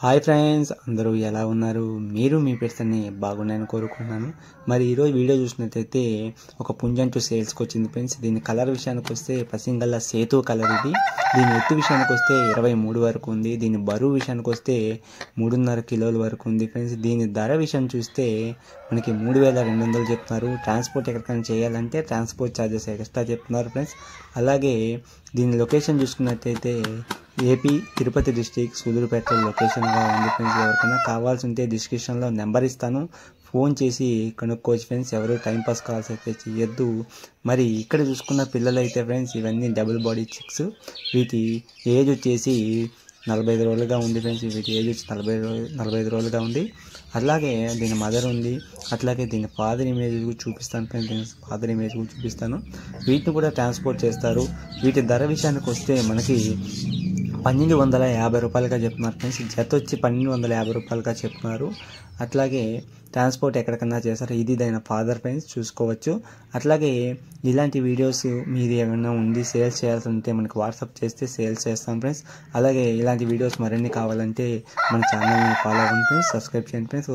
Hi friends, అందరూ ఎలా ఉన్నారు? మీరు మీ పెట్స్ అన్ని బాగున్నాయని కోరుకుంటున్నాను. మరి ఈరోజు వీడియో చూసినట్టయితే ఒక పుంజంటూ సేల్స్కి వచ్చింది ఫ్రెండ్స్. దీని కలర్ విషయానికి వస్తే పసింగల్లా సేతు కలర్ ఇది. దీని ఎత్తు విషయానికి వస్తే 23 వరకు ఉంది. దీని బరువు విషయానికి వస్తే 3.5 కిలోల వరకు ఉంది ఫ్రెండ్స్. దీని ధర విషయం చూస్తే మనకి 3,200 చెప్తున్నారు. ట్రాన్స్పోర్ట్ ఎక్కడికైనా చేయాలంటే ట్రాన్స్పోర్ట్ ఛార్జెస్ ఎక్స్ట్రా చెప్తున్నారు ఫ్రెండ్స్. అలాగే దీని లొకేషన్ చూసుకున్నట్టయితే ఏపీ తిరుపతి డిస్టిక్ సూదూరుపేట లొకేషన్గా ఉంది ఫ్రెండ్స్. ఎవరికైనా కావాల్సి ఉంటే డిస్క్రిప్షన్లో నెంబర్ ఇస్తాను, ఫోన్ చేసి కనుక్కోవచ్చు ఫ్రెండ్స్. ఎవరు టైంపాస్ కాల్స్ అయితే చేయొద్దు. మరి ఇక్కడ చూసుకున్న పిల్లలు అయితే ఫ్రెండ్స్ ఇవన్నీ డబుల్ బాడీ చిక్స్. వీటి ఏజ్ వచ్చేసి 45 రోజులుగా ఉంది ఫ్రెండ్స్. వీటి ఏజ్ వచ్చి 45 రోజులుగా ఉంది. అలాగే దీని మదర్ ఉంది. అట్లాగే దీని ఫాదర్ ఇమేజ్ చూపిస్తాను ఫ్రెండ్స్. దీని ఫాదర్ ఇమేజ్ కూడా చూపిస్తాను. వీటిని కూడా ట్రాన్స్పోర్ట్ చేస్తారు. వీటి ధర విషయానికి వస్తే మనకి 1,250 రూపాయలుగా చెప్తున్నారు ఫ్రెండ్స్. జత వచ్చి 1,250 రూపాయలుగా చెప్తున్నారు. అట్లాగే ట్రాన్స్పోర్ట్ ఎక్కడికన్నా చేస్తారు. ఇది దాని ఫాదర్ ఫ్రెండ్స్, చూసుకోవచ్చు. అట్లాగే ఇలాంటి వీడియోస్ మీది ఏమైనా ఉంది సేల్స్ చేయాల్సి ఉంటే మనకి వాట్సాప్ చేస్తే సేల్స్ చేస్తాం ఫ్రెండ్స్. అలాగే ఇలాంటి వీడియోస్ మరిన్ని కావాలంటే మన ఛానల్ని ఫాలో అవ్వండి ఫ్రెండ్స్, సబ్స్క్రైబ్ చేయండి ఫ్రెండ్స్.